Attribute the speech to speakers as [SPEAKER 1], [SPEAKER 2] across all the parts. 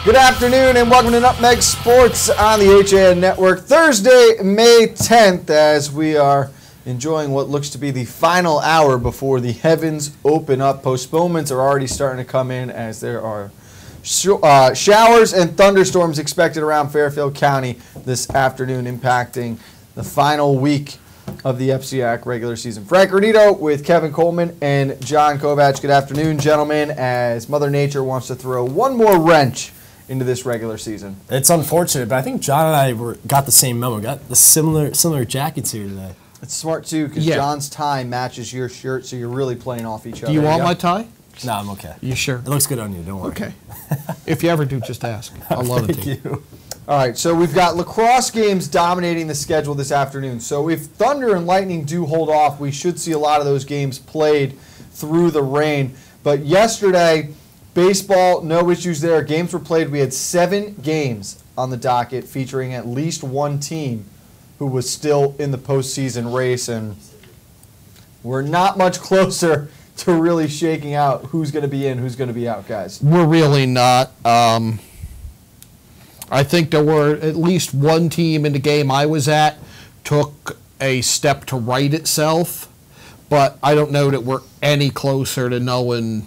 [SPEAKER 1] Good afternoon and welcome to Nutmeg Sports on the HAN Network. Thursday, May 10th, as we are enjoying what looks to be the final hour before the heavens open up. Postponements are already starting to come in as there are showers and thunderstorms expected around Fairfield County this afternoon, impacting the final week of the FCIAC regular season. Frank Granito with Kevin Coleman and John Kovach. Good afternoon, gentlemen, as Mother Nature wants to throw one more wrench into this regular season.
[SPEAKER 2] It's unfortunate, but I think John and I got the same memo. Got the similar jackets here today.
[SPEAKER 1] It's smart too, because John's tie matches your shirt, so you're really playing off each other.
[SPEAKER 3] Do you want my tie?
[SPEAKER 2] No, I'm okay.
[SPEAKER 3] You sure?
[SPEAKER 2] It looks good on you. Don't worry.
[SPEAKER 3] Okay. If you ever do, just ask. I'll love it.
[SPEAKER 2] Thank you.
[SPEAKER 1] All right, so we've got lacrosse games dominating the schedule this afternoon. So if Thunder and Lightning do hold off, we should see a lot of those games played through the rain. But yesterday, baseball, no issues there. Games were played. We had 7 games on the docket featuring at least one team who was still in the postseason race, and we're not much closer to really shaking out who's going to be in, who's going to be out, guys.
[SPEAKER 3] We're really not. I think there were at least one team in the game I was at took a step to right itself, but I don't know that we're any closer to knowing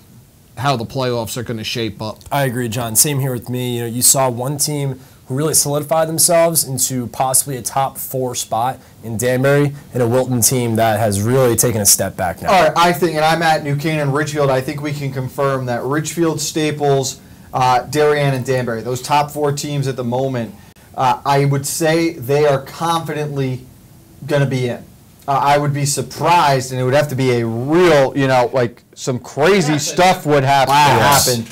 [SPEAKER 3] how the playoffs are going to shape up.
[SPEAKER 2] I agree, John. Same here with me. You saw one team who really solidified themselves into possibly a top 4 spot in Danbury, and a Wilton team that has really taken a step back now.
[SPEAKER 1] All right, I think, and I'm at New Canaan, Ridgefield, I think we can confirm that Ridgefield, Staples, Darien, and Danbury, those top 4 teams at the moment, I would say they are confidently going to be in. I would be surprised, and it would have to be a real, like some crazy stuff would have to happen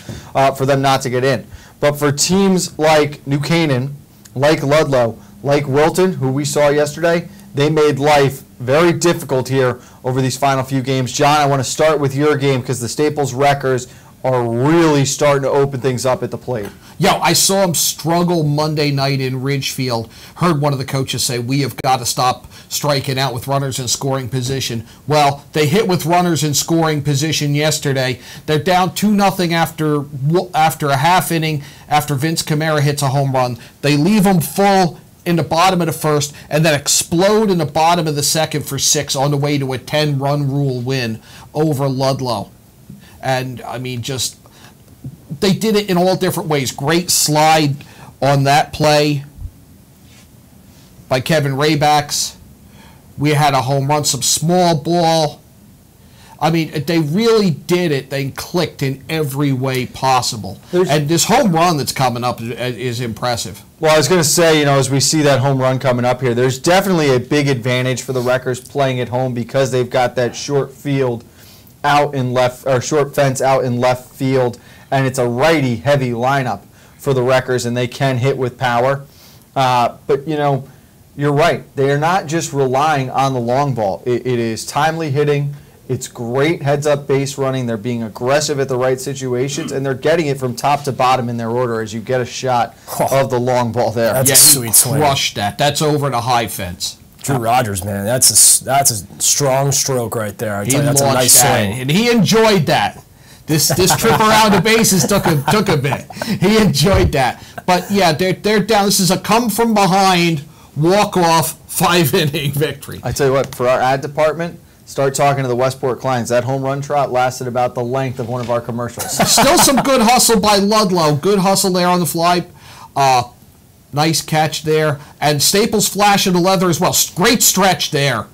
[SPEAKER 1] for them not to get in. But for teams like New Canaan, like Ludlow, like Wilton, who we saw yesterday, they made life very difficult here over these final few games. John, I want to start with your game because the Staples Wreckers are really starting to open things up at the plate.
[SPEAKER 3] I saw them struggle Monday night in Ridgefield. Heard one of the coaches say, we have got to stop striking out with runners in scoring position. Well, they hit with runners in scoring position yesterday. They're down 2-0 after a half inning, after Vince Camara hits a home run. They leave them full in the bottom of the first and then explode in the bottom of the second for 6 on the way to a 10-run rule win over Ludlow. And, I mean, just they did it in all different ways. Great slide on that play by Kevin Raybacks. We had a home run, some small ball. I mean, they really did it. They clicked in every way possible. And this home run that's coming up is impressive.
[SPEAKER 1] Well, I was going to say, as we see that home run coming up here, there's definitely a big advantage for the Wreckers playing at home because they've got that short field out in left, or short fence out in left field, and it's a righty heavy lineup for the Wreckers, and they can hit with power. But you're right. They are not just relying on the long ball. It is timely hitting. It's great heads-up base running. They're being aggressive at the right situations, and they're getting it from top to bottom in their order as you get a shot of the long ball there.
[SPEAKER 2] That's a sweet swing.
[SPEAKER 3] Crushed that. That's over the high fence.
[SPEAKER 2] Drew Rogers, man, that's a strong stroke right there. I tell you, that's a nice swing,
[SPEAKER 3] and he enjoyed that. This trip around the bases took a bit. He enjoyed that, but yeah, they're down. This is a come from behind, walk off 5-inning victory.
[SPEAKER 1] I tell you what, for our ad department, start talking to the Westport clients. That home run trot lasted about the length of one of our commercials.
[SPEAKER 3] Still some good hustle by Ludlow. Good hustle there on the fly. Nice catch there. And Staples flashing the leather as well. Great stretch there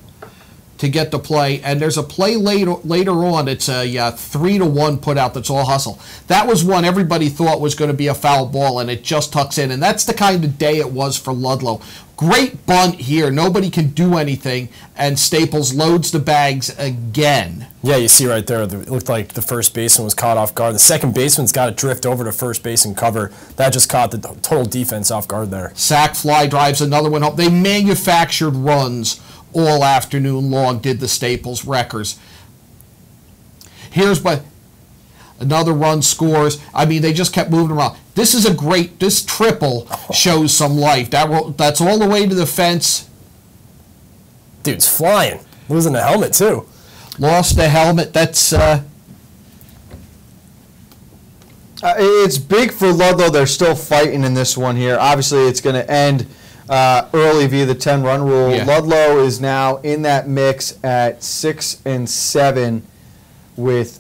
[SPEAKER 3] to get the play. And there's a play later on. It's a 3-1 put out that's all hustle. That was one everybody thought was going to be a foul ball, and it just tucks in. And that's the kind of day it was for Ludlow. Great bunt here. Nobody can do anything. And Staples loads the bags again.
[SPEAKER 2] Yeah, you see right there, it looked like the first baseman was caught off guard. The second baseman's got to drift over to first base and cover. That just caught the total defense off guard there.
[SPEAKER 3] Sack fly drives another one up. They manufactured runs all afternoon long, did the Staples Wreckers. Here's what another run scores. I mean, they just kept moving around. This triple shows some life. That's all the way to the fence.
[SPEAKER 2] Dude's flying. Losing the helmet, too.
[SPEAKER 3] Lost the helmet. That's
[SPEAKER 1] It's big for Ludlow. They're still fighting in this one here. Obviously, it's going to end early via the 10-run rule.
[SPEAKER 3] Yeah.
[SPEAKER 1] Ludlow is now in that mix at 6-7 with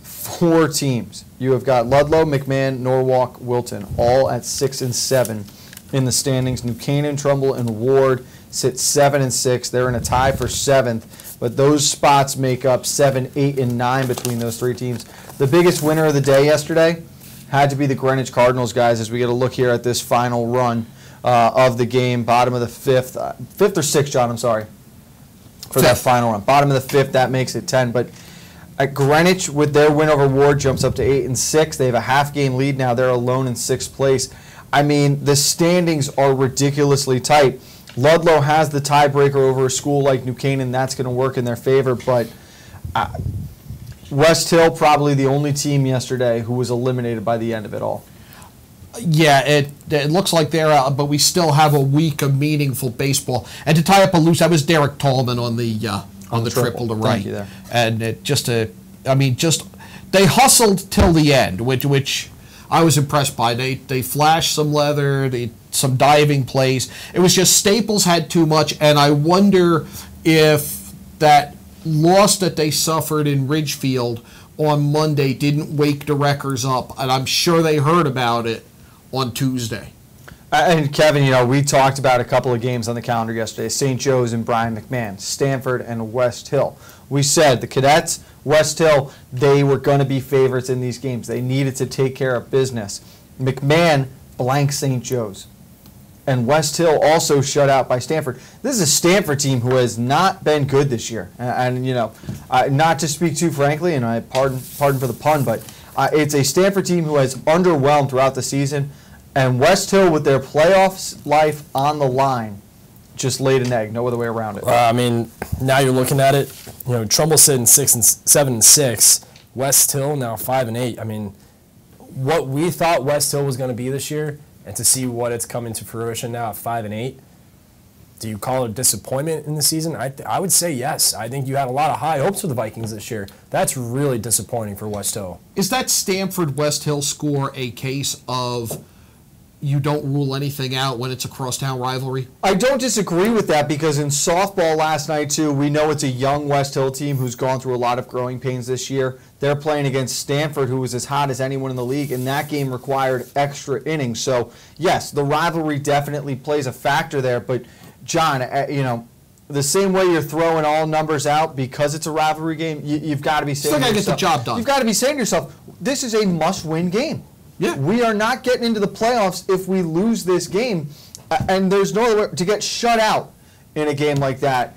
[SPEAKER 1] 4 teams. You have got Ludlow, McMahon, Norwalk, Wilton, all at 6-7 in the standings. New Canaan, Trumbull, and Ward sit 7-6. They're in a tie for 7th, but those spots make up 7, 8, and 9 between those 3 teams. The biggest winner of the day yesterday had to be the Greenwich Cardinals, guys, as we get a look here at this final run of the game. Bottom of the 5th or 6th, John, I'm sorry, for that final run. Bottom of the 5th, that makes it 10. But at Greenwich, with their win over Ward, jumps up to 8-6. They have a half-game lead now. They're alone in 6th place. I mean, the standings are ridiculously tight. Ludlow has the tiebreaker over a school like New Canaan. That's going to work in their favor, but West Hill probably the only team yesterday who was eliminated by the end of it all.
[SPEAKER 3] Yeah, it looks like they're out, but we still have a week of meaningful baseball. And to tie up a loose, that was Derek Tallman on the triple to right.
[SPEAKER 1] Thank you there.
[SPEAKER 3] And they hustled till the end, which I was impressed by. They flashed some leather, some diving plays. It was just Staples had too much, and I wonder if that loss that they suffered in Ridgefield on Monday didn't wake the Wreckers up, and I'm sure they heard about it on Tuesday.
[SPEAKER 1] And Kevin, we talked about a couple of games on the calendar yesterday, St. Joe's and Brian McMahon, Stanford and West Hill. We said the Cadets, West Hill, they were going to be favorites in these games. They needed to take care of business. McMahon blank St. Joe's. And West Hill also shut out by Stanford. This is a Stanford team who has not been good this year. And not to speak too frankly, and I pardon for the pun, but it's a Stanford team who has underwhelmed throughout the season. And West Hill, with their playoffs life on the line, just laid an egg. No other way around it.
[SPEAKER 2] Now you're looking at it. Trumbull sitting 7-6. West Hill now 5-8. I mean, what we thought West Hill was going to be this year, and to see what it's coming to fruition now at 5-8. Do you call it a disappointment in the season? I would say yes. I think you had a lot of high hopes for the Vikings this year. That's really disappointing for West Hill.
[SPEAKER 3] Is that Stanford-West Hill score a case of you don't rule anything out when it's a crosstown rivalry?
[SPEAKER 1] I don't disagree with that, because in softball last night, too, we know it's a young West Hill team who's gone through a lot of growing pains this year. They're playing against Stanford, who was as hot as anyone in the league, and that game required extra innings. So, yes, the rivalry definitely plays a factor there. But, John, the same way you're throwing all numbers out because it's a rivalry game, you've got to be saying
[SPEAKER 3] still got to get the job done.
[SPEAKER 1] You've got to be saying to yourself, this is a must-win game.
[SPEAKER 3] Yeah.
[SPEAKER 1] We are not getting into the playoffs if we lose this game, and there's no other way. To get shut out in a game like that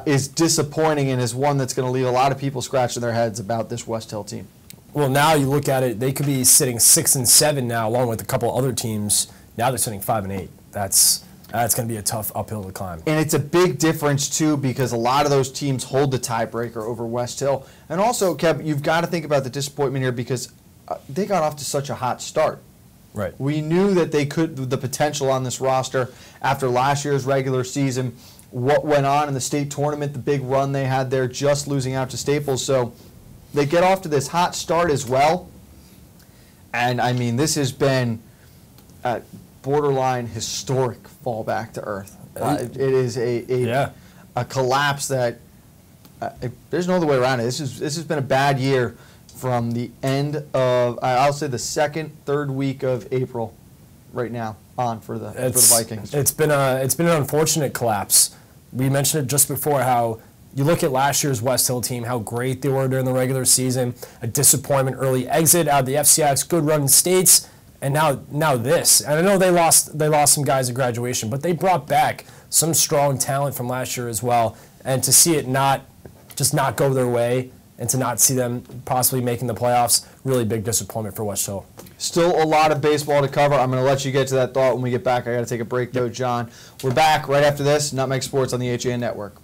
[SPEAKER 1] is disappointing, and is one that's going to leave a lot of people scratching their heads about this West Hill team.
[SPEAKER 2] Well, now you look at it, they could be sitting 6-7 now, along with a couple other teams. Now they're sitting 5-8. That's going to be a tough uphill to climb.
[SPEAKER 1] And it's a big difference, too, because a lot of those teams hold the tiebreaker over West Hill. And also, Kev, you've got to think about the disappointment here, because they got off to such a hot start.
[SPEAKER 2] Right.
[SPEAKER 1] We knew that they could, the potential on this roster after last year's regular season, what went on in the state tournament, the big run they had there, just losing out to Staples. So they get off to this hot start as well. And, I mean, this has been a borderline historic fall back to earth. It is a collapse that there's no other way around it. This has been a bad year from the end of, I'll say, the second, third week of April, right now on for the Vikings.
[SPEAKER 2] It's been an unfortunate collapse. We mentioned it just before, how you look at last year's West Hill team, how great they were during the regular season, a disappointment early exit out of the FCX, good run in states, and now this. And I know they lost some guys at graduation, but they brought back some strong talent from last year as well. And to see it not go their way, and to not see them possibly making the playoffs, really big disappointment for West Hill.
[SPEAKER 1] Still a lot of baseball to cover. I'm going to let you get to that thought when we get back. I got to take a break, though, John. We're back right after this. Nutmeg Sports on the HAN Network.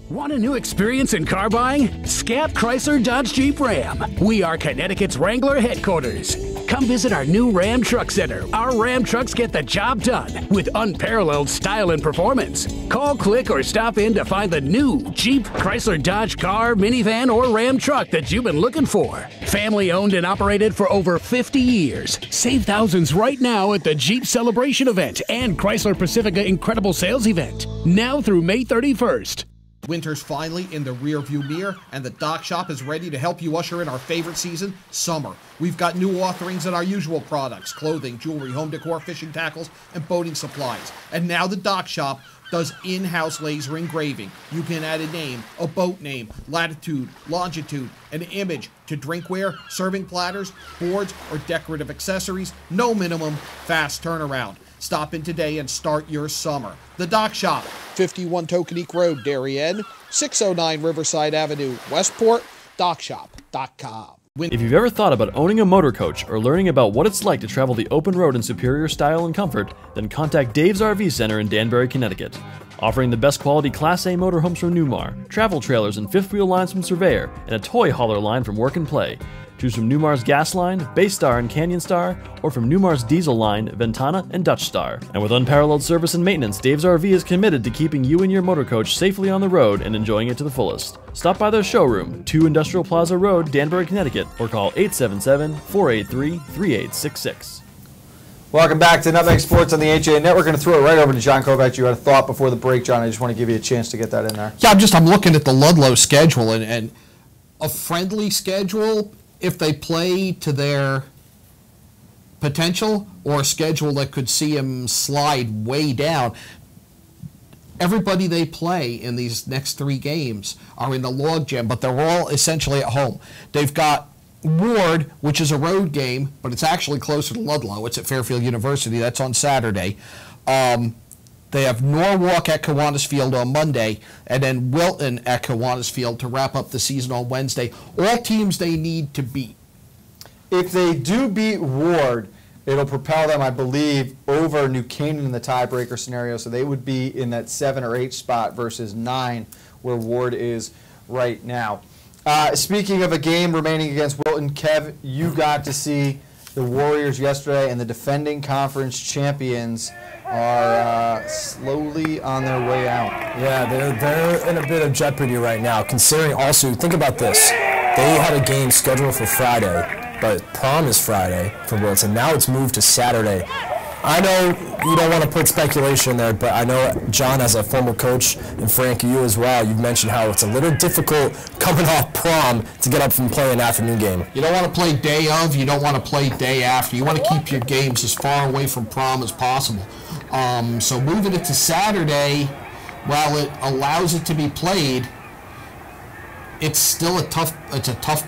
[SPEAKER 4] Want a new experience in car buying? Scap Chrysler Dodge Jeep Ram. We are Connecticut's Wrangler headquarters. come visit our new Ram Truck Center. Our Ram trucks get the job done with unparalleled style and performance. Call, click, or stop in to find the new Jeep, Chrysler, Dodge car, minivan, or Ram truck that you've been looking for. Family owned and operated for over 50 years. Save thousands right now at the Jeep Celebration event and Chrysler Pacifica Incredible Sales event. Now through May 31st.
[SPEAKER 3] Winter's finally in the rearview mirror, and the Dock Shop is ready to help you usher in our favorite season, summer. We've got new offerings in our usual products: clothing, jewelry, home decor, fishing tackles, and boating supplies. And now the Dock Shop does in-house laser engraving. You can add a name, a boat name, latitude, longitude, an image to drinkware, serving platters, boards, or decorative accessories. No minimum, fast turnaround. Stop in today and start your summer. The Dock Shop, 51 Tokenique Road, Darien, 609 Riverside Avenue, Westport, dockshop.com.
[SPEAKER 5] If you've ever thought about owning a motor coach or learning about what it's like to travel the open road in superior style and comfort, then contact Dave's RV Center in Danbury, Connecticut. Offering the best quality Class A motorhomes from Newmar, travel trailers and fifth wheel lines from Surveyor, and a toy hauler line from Work and Play. Choose from Newmar's Gas Line, Baystar and Canyon Star, or from Newmar's Diesel Line, Ventana and Dutch Star. And with unparalleled service and maintenance, Dave's RV is committed to keeping you and your motor coach safely on the road and enjoying it to the fullest. Stop by their showroom, 2 Industrial Plaza Road, Danbury, Connecticut, or call 877-483-3866.
[SPEAKER 1] Welcome back to Nutmeg Sports on the HA Net. We're going to throw it right over to John Kovacs. You had a thought before the break, John. I just want to give you a chance to get that in there.
[SPEAKER 3] Yeah, I'm looking at the Ludlow schedule, and a friendly schedule if they play to their potential, or a schedule that could see them slide way down. Everybody they play in these next 3 games are in the logjam, but they're all essentially at home. They've got Ward, which is a road game, but it's actually closer to Ludlow. It's at Fairfield University. That's on Saturday. They have Norwalk at Kiwanis Field on Monday, and then Wilton at Kiwanis Field to wrap up the season on Wednesday. All teams they need to beat.
[SPEAKER 1] If they do beat Ward, it'll propel them, I believe, over New Canaan in the tiebreaker scenario, so they would be in that 7 or 8 spot versus 9 where Ward is right now. Speaking of a game remaining against Wilton, Kev, you got to see the Warriors yesterday, and the defending conference champions are slowly on their way out.
[SPEAKER 2] Yeah, they're in a bit of jeopardy right now, considering also, think about this. They had a game scheduled for Friday, but prom is Friday for Wilton. Now it's moved to Saturday. I know you don't want to put speculation in there, but I know, John, as a former coach, and Frank, you as well, you've mentioned how it's a little difficult coming off prom to get up and play an afternoon game.
[SPEAKER 3] You don't want to play day of, you don't want to play day after. You want to keep your games as far away from prom as possible. So moving it to Saturday, while it allows it to be played, it's still a tough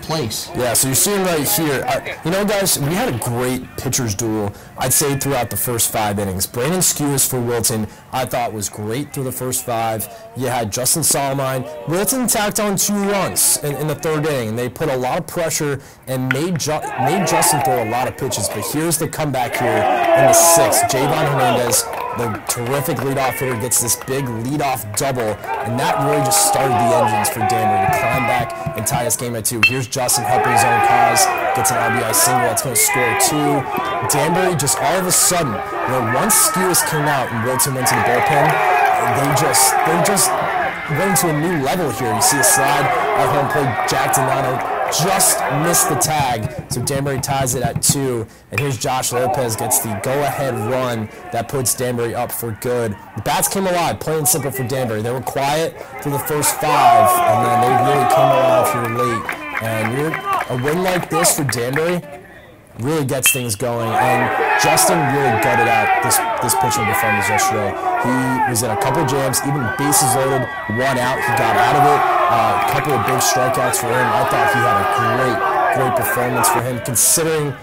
[SPEAKER 3] place.
[SPEAKER 2] Yeah, so you're seeing right here, you know, guys, we had a great pitcher's duel, I'd say, throughout the first 5 innings. Brandon Skewis for Wilton, I thought, was great through the first 5. You had Justin Solomine. Wilton tacked on 2 runs in the 3rd inning, and they put a lot of pressure and made Justin throw a lot of pitches. But here's the comeback here in the 6th. Javon Hernandez, the terrific leadoff hitter, gets this big leadoff double, and that really just started the engines for Danbury to climb back and tie this game at 2. Here's Justin helping his own cause, gets an RBI single that's going to score 2. Danbury just all of a sudden, you know, once Skewis came out and Wilton went to the bullpen, they just went into a new level here. You see a slide at home plate, Jack Donato just missed the tag, so Danbury ties it at 2, and here's Josh Lopez gets the go-ahead run that puts Danbury up for good. The bats came alive, plain and simple for Danbury. They were quiet through the first 5, and then they really came alive here late. And a win like this for Danbury really gets things going, and Justin really gutted out this pitching performance yesterday. He was in a couple of jams, even bases loaded, 1 out, he got out of it. A couple of big strikeouts for him. I thought he had a great performance for him, considering,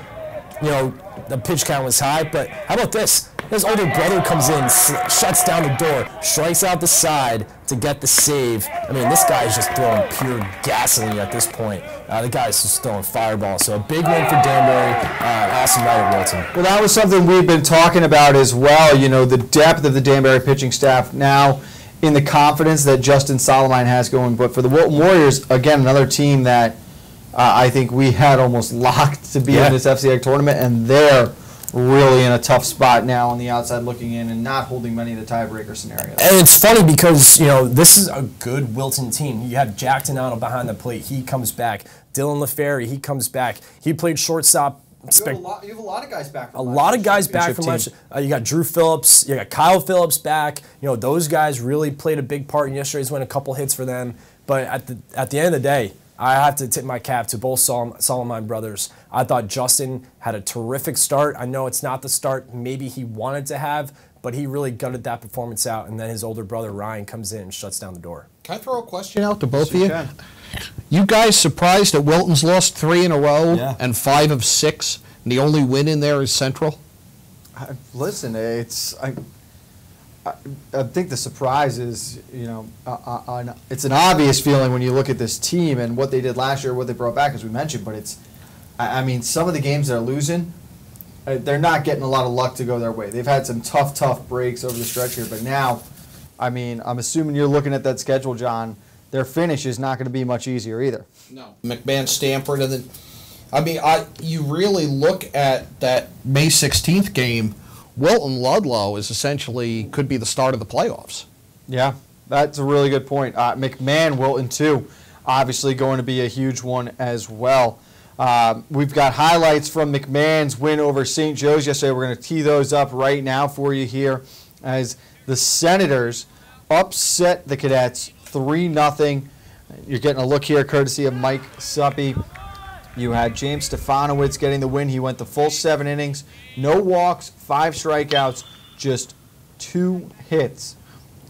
[SPEAKER 2] you know, the pitch count was high. But how about this? His older brother comes in, shuts down the door, strikes out the side to get the save. I mean, this guy is just throwing pure gasoline at this point. The guy's just throwing fireballs. So a big win for Danbury. Awesome night at Wilton.
[SPEAKER 1] Well, that was something we've been talking about as well. You know, the depth of the Danbury pitching staff now, in the confidence that Justin Solomine has going. But for the Wilton Warriors, again, another team that I think we had almost locked to be in this FCA tournament, and they're really in a tough spot now on the outside looking in and not holding many of the tiebreaker scenarios.
[SPEAKER 2] And it's funny because, this is a good Wilton team. You have Jack Donato behind the plate. He comes back. Dylan LaFerry, he comes back. He played shortstop.
[SPEAKER 1] You have a lot of guys back from
[SPEAKER 2] last year. A lot of guys back from last year. You got Drew Phillips. You got Kyle Phillips back. Those guys really played a big part in yesterday's win, a couple hits for them. But at the end of the day, I have to tip my cap to both Solomon brothers. I thought Justin had a terrific start. I know it's not the start maybe he wanted to have, but he really gutted that performance out, and then his older brother Ryan comes in and shuts down the door.
[SPEAKER 3] Can I throw a question out to both of you? You guys surprised that Wilton's lost 3 in a row and 5 of 6, and the only win in there is Central?
[SPEAKER 1] Listen, I think the surprise is, it's an obvious feeling when you look at this team and what they did last year, what they brought back, as we mentioned. But some of the games they're losing, they're not getting a lot of luck to go their way. They've had some tough breaks over the stretch here. But now, I'm assuming you're looking at that schedule, John. Their finish is not going to be much easier either.
[SPEAKER 3] No. McMahon, Stanford, and then, you really look at that May 16th game. Wilton Ludlow could be the start of the playoffs.
[SPEAKER 1] Yeah, that's a really good point. McMahon, Wilton too, obviously going to be a huge one as well. We've got highlights from McMahon's win over St. Joe's yesterday. We're going to tee those up right now for you here as the Senators upset the Cadets 3-0. You're getting a look here courtesy of Mike Suppy. You had James Stefanowicz getting the win. He went the full 7 innings. No walks, 5 strikeouts, just 2 hits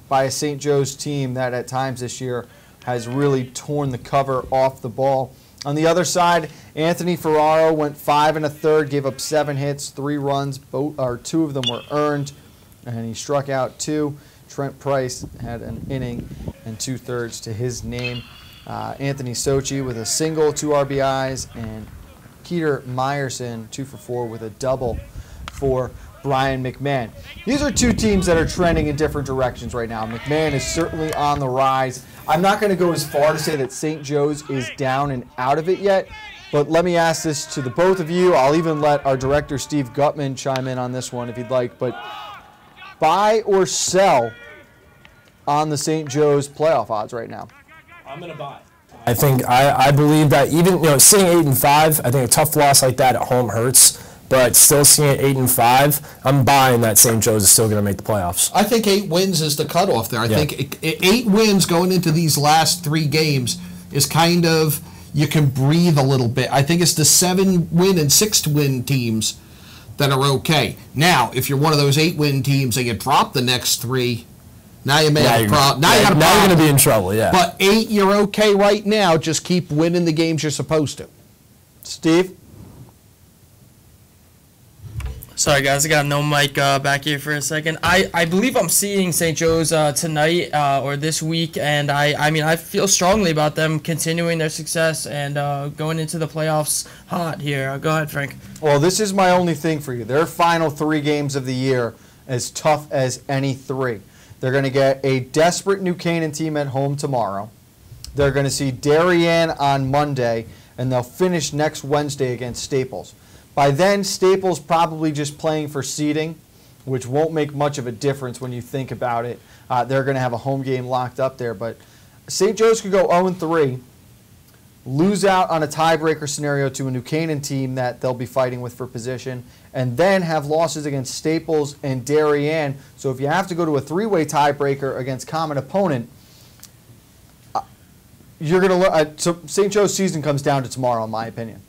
[SPEAKER 1] by a St. Joe's team that at times this year has really torn the cover off the ball. On the other side, Anthony Ferraro went 5 1/3, gave up 7 hits, 3 runs, 2 of them were earned, and he struck out 2. Trent Price had an inning and 2/3 to his name. Anthony Sochi with a single, 2 RBIs, and Peter Meyerson 2 for 4 with a double for Brian McMahon. These are 2 teams that are trending in different directions right now. McMahon is certainly on the rise. I'm not going to go as far to say that St. Joe's is down and out of it yet, but let me ask this to the both of you. I'll even let our director Steve Gutman chime in on this one if he'd like, but buy or sell on the St. Joe's playoff odds right now?
[SPEAKER 2] I'm going to buy. I believe that even seeing 8-5, I think a tough loss like that at home hurts. But still seeing it 8-5, I'm buying that St. Joe's is still going to make the playoffs.
[SPEAKER 3] I think 8 wins is the cutoff there. I think 8 wins going into these last 3 games is kind of, you can breathe a little bit. I think it's the 7-win and 6-win teams that are okay. Now, if you're one of those 8-win teams and you drop the next 3, now you may have a problem. Now you're
[SPEAKER 2] going to be in trouble, yeah.
[SPEAKER 3] But 8, you're okay right now. Just keep winning the games you're supposed to.
[SPEAKER 1] Steve?
[SPEAKER 6] Sorry, guys, I got no mic back here for a second. I believe I'm seeing St. Joe's tonight or this week, and I feel strongly about them continuing their success and going into the playoffs hot here. Go ahead, Frank.
[SPEAKER 1] Well, this is my only thing for you. Their final 3 games of the year, as tough as any 3. They're going to get a desperate New Canaan team at home tomorrow. They're going to see Darien on Monday, and they'll finish next Wednesday against Staples. By then, Staples probably just playing for seeding, which won't make much of a difference when you think about it. They're going to have a home game locked up there. But St. Joe's could go 0-3, lose out on a tiebreaker scenario to a New Canaan team that they'll be fighting with for position, and then have losses against Staples and Darien. So if you have to go to a 3-way tiebreaker against common opponent, you're going to look. So St. Joe's season comes down to tomorrow, in my opinion.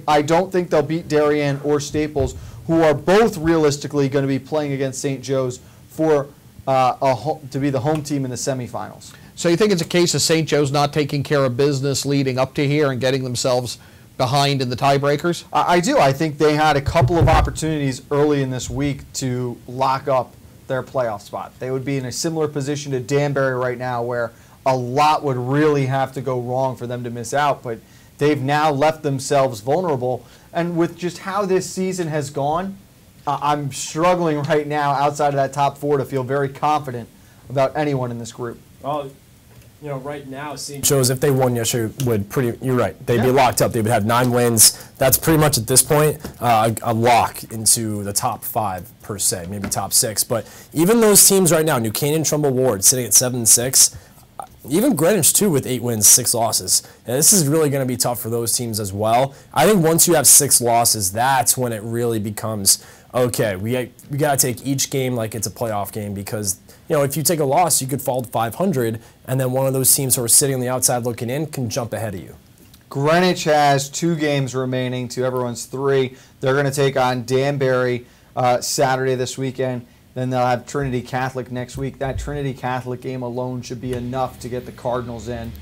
[SPEAKER 1] I don't think they'll beat Darien or Staples, who are both realistically going to be playing against St. Joe's for to be the home team in the semifinals.
[SPEAKER 3] So you think it's a case of St. Joe's not taking care of business leading up to here and getting themselves behind in the tiebreakers?
[SPEAKER 1] I do. I think they had a couple of opportunities early in this week to lock up their playoff spot. They would be in a similar position to Danbury right now, where a lot would really have to go wrong for them to miss out, but they've now left themselves vulnerable. And with just how this season has gone, I'm struggling right now outside of that top 4 to feel very confident about anyone in this group.
[SPEAKER 2] Well, right now, St. Joe's, if they won yesterday, you're right, they'd be locked up. They would have 9 wins. That's pretty much at this point a lock into the top 5 per se, maybe top 6. But even those teams right now, New Canaan, Trumbull, Ward, sitting at 7-6. Even Greenwich, too, with 8 wins, 6 losses. And this is really going to be tough for those teams as well. I think once you have 6 losses, that's when it really becomes, okay, we got to take each game like it's a playoff game because, if you take a loss, you could fall to 500, and then one of those teams who are sitting on the outside looking in can jump ahead of you.
[SPEAKER 1] Greenwich has 2 games remaining to everyone's 3. They're going to take on Danbury Saturday this weekend. Then they'll have Trinity Catholic next week. That Trinity Catholic game alone should be enough to get the Cardinals in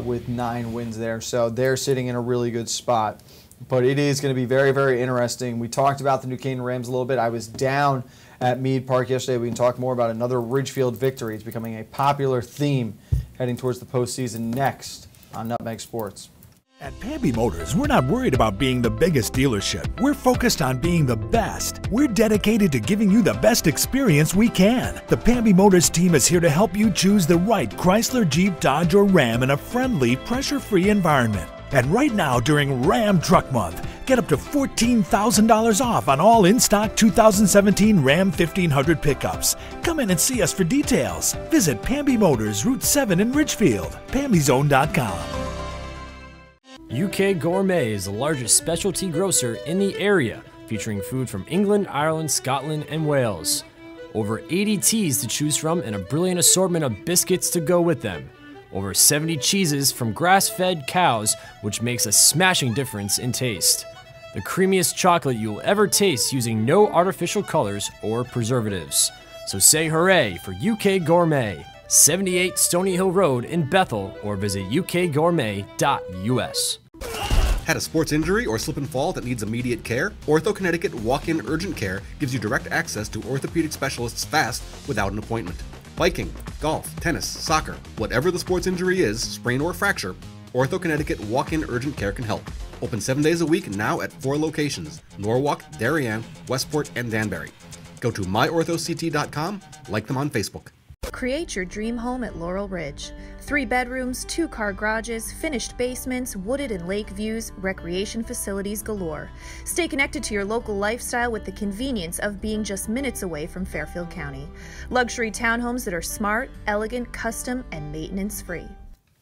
[SPEAKER 1] with 9 wins there. So they're sitting in a really good spot. But it is going to be very, very interesting. We talked about the New Canaan Rams a little bit. I was down at Meade Park yesterday. We can talk more about another Ridgefield victory. It's becoming a popular theme heading towards the postseason next on Nutmeg Sports.
[SPEAKER 7] At Pamby Motors, we're not worried about being the biggest dealership. We're focused on being the best. We're dedicated to giving you the best experience we can. The Pamby Motors team is here to help you choose the right Chrysler, Jeep, Dodge, or Ram in a friendly, pressure-free environment. And right now, during Ram Truck Month, get up to $14,000 off on all in-stock 2017 Ram 1500 pickups. Come in and see us for details. Visit Pamby Motors, Route 7 in Ridgefield, PambyZone.com.
[SPEAKER 2] UK Gourmet is the largest specialty grocer in the area, featuring food from England, Ireland, Scotland, and Wales. Over 80 teas to choose from and a brilliant assortment of biscuits to go with them. Over 70 cheeses from grass-fed cows, which makes a smashing difference in taste. The creamiest chocolate you'll ever taste using no artificial colors or preservatives. So say hooray for UK Gourmet, 78 Stony Hill Road in Bethel, or visit ukgourmet.us.
[SPEAKER 8] Had a sports injury or slip and fall that needs immediate care? Ortho Connecticut Walk-In Urgent Care gives you direct access to orthopedic specialists fast without an appointment. Biking, golf, tennis, soccer, whatever the sports injury is, sprain or fracture, Ortho Connecticut Walk-In Urgent Care can help. Open 7 days a week now at 4 locations: Norwalk, Darien, Westport, and Danbury. Go to myorthoct.com, like them on Facebook.
[SPEAKER 9] Create your dream home at Laurel Ridge. 3 bedrooms, 2-car garages, finished basements, wooded and lake views, recreation facilities galore. Stay connected to your local lifestyle with the convenience of being just minutes away from Fairfield County. Luxury townhomes that are smart, elegant, custom, and maintenance-free.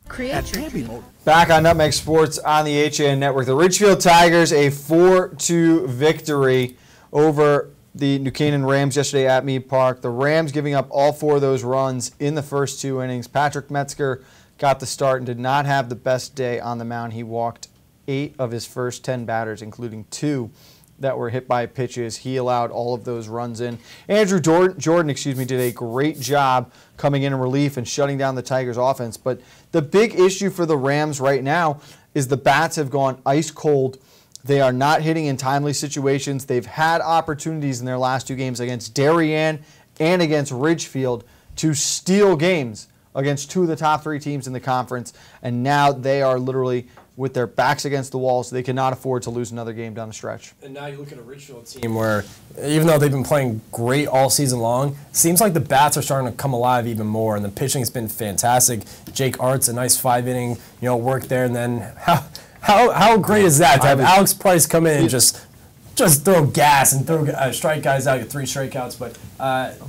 [SPEAKER 9] Create your dream.
[SPEAKER 1] Back on Nutmeg Sports on the HAN Network. The Ridgefield Tigers, a 4-2 victory over the New Canaan Rams yesterday at Meade Park. The Rams giving up all 4 of those runs in the first 2 innings. Patrick Metzger got the start and did not have the best day on the mound. He walked 8 of his first 10 batters, including 2 that were hit by pitches. He allowed all of those runs in. Andrew Jordan, did a great job coming in relief and shutting down the Tigers' offense. But the big issue for the Rams right now is the bats have gone ice cold. They are not hitting in timely situations. They've had opportunities in their last 2 games against Darien and against Ridgefield to steal games against 2 of the top 3 teams in the conference, and now they are literally with their backs against the wall, so they cannot afford to lose another game down the stretch.
[SPEAKER 2] And now you look at a Ridgefield team where, even though they've been playing great all season long, it seems like the bats are starting to come alive even more, and the pitching has been fantastic. Jake Art's a nice 5-inning work there, and then how great is that to have Alex Price come in and just throw gas and throw strike guys out, get 3 strikeouts. But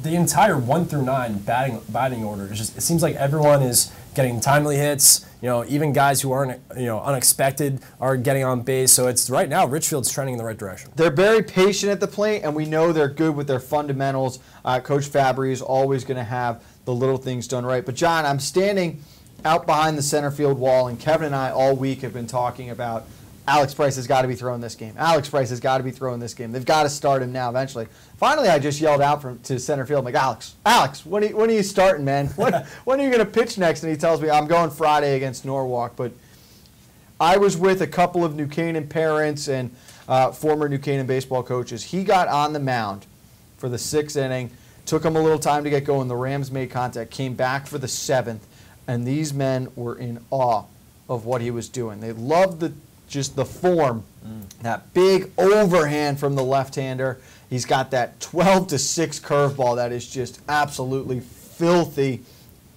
[SPEAKER 2] the entire 1 through 9 batting order is just, it seems like everyone is getting timely hits. Even guys who aren't unexpected are getting on base. So it's right now Ridgefield's trending in the right direction.
[SPEAKER 1] They're very patient at the plate, and we know they're good with their fundamentals. Coach Fabry is always going to have the little things done right. But John, I'm standing out behind the center field wall, and Kevin and I all week have been talking about Alex Price has got to be throwing this game. Alex Price has got to be throwing this game. They've got to start him now eventually. Finally, I just yelled out to center field. I'm like, Alex, when are you starting, man? When are you going to pitch next? And he tells me, I'm going Friday against Norwalk. But I was with a couple of New Canaan parents and former New Canaan baseball coaches. He got on the mound for the 6th inning. Took him a little time to get going. The Rams made contact, came back for the 7th. And these men were in awe of what he was doing. They loved just the form, that big overhand from the left-hander. He's got that 12-6 curveball that is just absolutely filthy.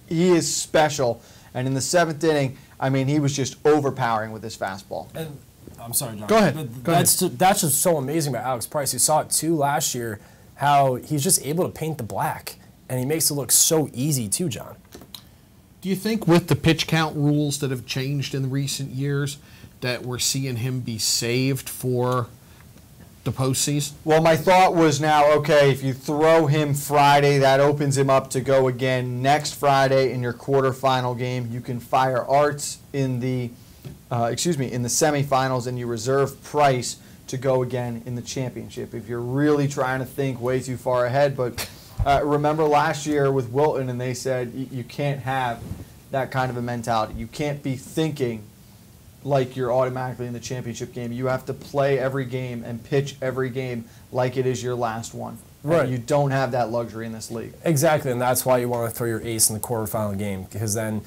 [SPEAKER 1] He is special. And in the 7th inning, I mean, he was just overpowering with his fastball.
[SPEAKER 2] And I'm sorry, John.
[SPEAKER 3] Go ahead.
[SPEAKER 2] That's just so amazing about Alex Price. You saw it too last year, how he's just able to paint the black, and he makes it look so easy too, John.
[SPEAKER 3] Do you think with the pitch count rules that have changed in recent years that we're seeing him be saved for the postseason?
[SPEAKER 1] Well, my thought was now, okay, if you throw him Friday, that opens him up to go again next Friday in your quarterfinal game. You can fire Arts in the semifinals, and you reserve Price to go again in the championship. If you're really trying to think way too far ahead, but remember last year with Wilton, and they said you can't have that kind of a mentality. You can't be thinking like you're automatically in the championship game. You have to play every game and pitch every game like it is your last one.
[SPEAKER 2] Right.
[SPEAKER 1] And you don't have that luxury in this league.
[SPEAKER 2] Exactly, and that's why you want to throw your ace in the quarterfinal game, because then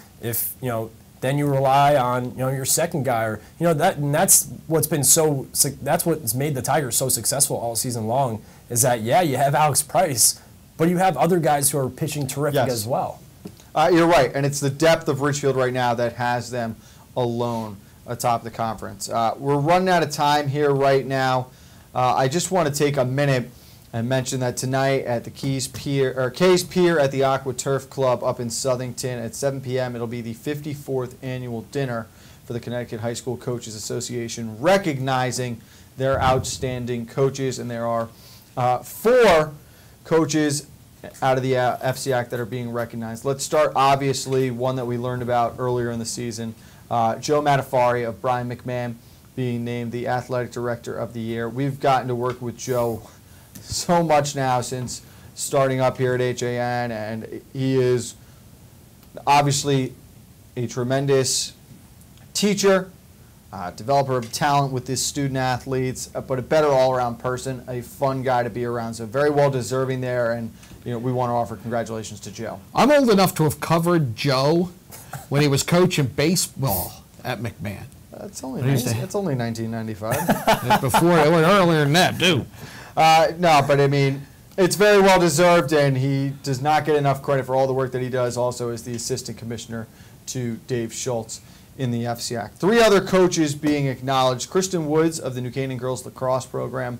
[SPEAKER 2] then you rely on your second guy, or that's what's made the Tigers so successful all season long. Is that you have Alex Price, but you have other guys who are pitching terrific as well.
[SPEAKER 1] You're right, and it's the depth of Richfield right now that has them alone atop the conference. We're running out of time here right now. I just want to take a minute and mention that tonight at the Kay's Pier at the Aqua Turf Club up in Southington at 7 p.m. it'll be the 54th annual dinner for the Connecticut High School Coaches Association, recognizing their outstanding coaches, and there are 4 coaches out of the FCAC that are being recognized. Let's start, obviously, one that we learned about earlier in the season, Joe Matafari of Brian McMahon being named the Athletic Director of the Year. We've gotten to work with Joe so much now since starting up here at HAN, and he is obviously a tremendous teacher, developer of talent with his student athletes, but a better all-around person, a fun guy to be around. So very well deserving there, and we want to offer congratulations to Joe.
[SPEAKER 3] I'm old enough to have covered Joe when he was coaching baseball at McMahon.
[SPEAKER 1] That's only 1995.
[SPEAKER 3] Before it went earlier than that, too.
[SPEAKER 1] No, but I mean, it's very well deserved, and he does not get enough credit for all the work that he does. Also, as the assistant commissioner to Dave Schultz in the FCAC. 3 other coaches being acknowledged: Kristen Woods of the New Canaan Girls Lacrosse Program.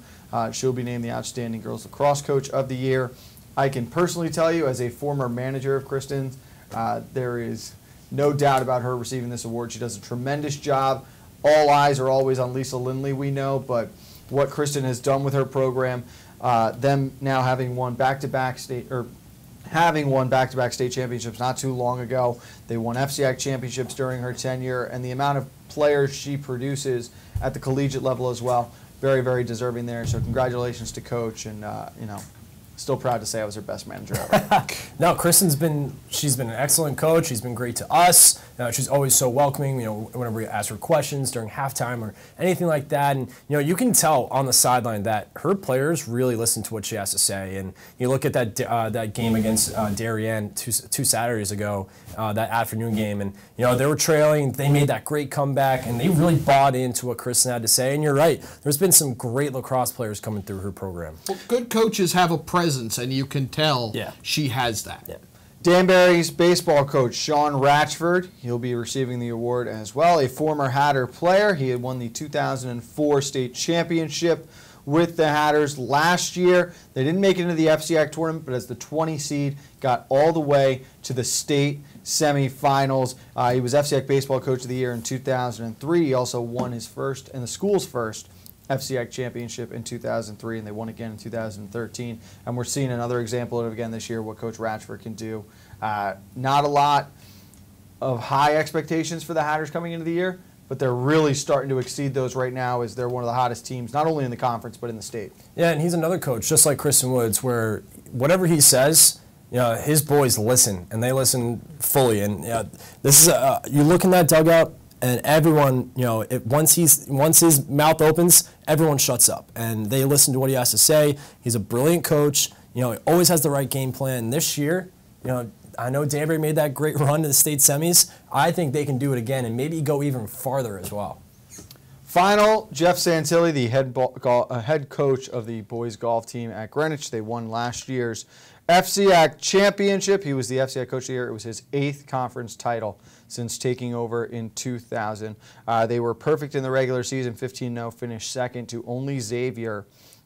[SPEAKER 1] She'll be named the Outstanding Girls Lacrosse Coach of the Year. I can personally tell you, as a former manager of Kristen's, there is no doubt about her receiving this award. She does a tremendous job. All eyes are always on Lisa Lindley, we know, but what Kristen has done with her program, them now having won back-to-back state championships not too long ago. They won FCAC championships during her tenure, and the amount of players she produces at the collegiate level as well, very, very deserving there. So congratulations to Coach, and still proud to say I was her best manager ever.
[SPEAKER 2] No, she's been an excellent coach. She's been great to us. She's always so welcoming, whenever we ask her questions during halftime or anything like that. And, you can tell on the sideline that her players really listen to what she has to say. And you look at that game against Darien two Saturdays ago, that afternoon game, and, they were trailing. They made that great comeback, and they really bought into what Kristen had to say. And you're right. There's been some great lacrosse players coming through her program.
[SPEAKER 3] Well, good coaches have a presence, and you can tell she has that.
[SPEAKER 2] Yeah.
[SPEAKER 1] Danbury's baseball coach, Sean Ratchford, he'll be receiving the award as well. A former Hatter player. He had won the 2004 state championship with the Hatters last year. They didn't make it into the FCAC tournament, but as the 20 seed, got all the way to the state semifinals. He was FCAC baseball coach of the year in 2003. He also won his first and the school's first FCAC championship in 2003, and they won again in 2013. And we're seeing another example of, again, this year, what Coach Ratchford can do. Not a lot of high expectations for the Hatters coming into the year, but they're really starting to exceed those right now, as they're one of the hottest teams, not only in the conference, but in the state.
[SPEAKER 2] Yeah, and he's another coach, just like Kristen Woods, where whatever he says, his boys listen, and they listen fully. And this is you look in that dugout, and everyone, once his mouth opens, everyone shuts up, and they listen to what he has to say. He's a brilliant coach. He always has the right game plan. And this year, I know Danbury made that great run to the state semis. I think they can do it again and maybe go even farther as well.
[SPEAKER 1] Final, Jeff Santilli, the head coach of the boys golf team at Greenwich. They won last year's FCAC championship. He was the FCAC coach of the year. It was his 8th conference title since taking over in 2000. They were perfect in the regular season, 15-0, finished second to only Xavier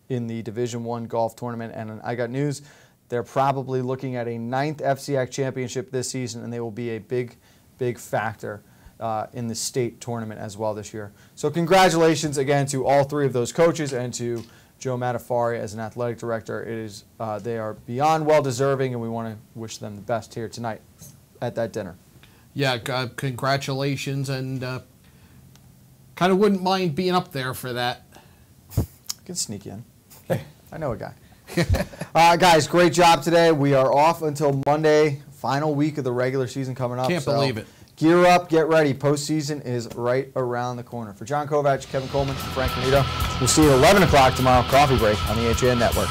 [SPEAKER 1] in the Division I golf tournament. And I got news, they're probably looking at a 9th FCAC championship this season, and they will be a big, big factor in the state tournament as well this year. So congratulations again to all 3 of those coaches and to Joe Matafari as an athletic director. It is they are beyond well deserving, and we want to wish them the best here tonight at that dinner.
[SPEAKER 3] Yeah, congratulations, and kind of wouldn't mind being up there for that.
[SPEAKER 1] I can sneak in. I know a guy. Guys, great job today. We are off until Monday. Final week of the regular season coming up.
[SPEAKER 3] Can't believe it.
[SPEAKER 1] Gear up, get ready. Postseason is right around the corner. For John Kovac, Kevin Coleman, and Frank Granito, we'll see you at 11 o'clock tomorrow. Coffee break on the HAN Network.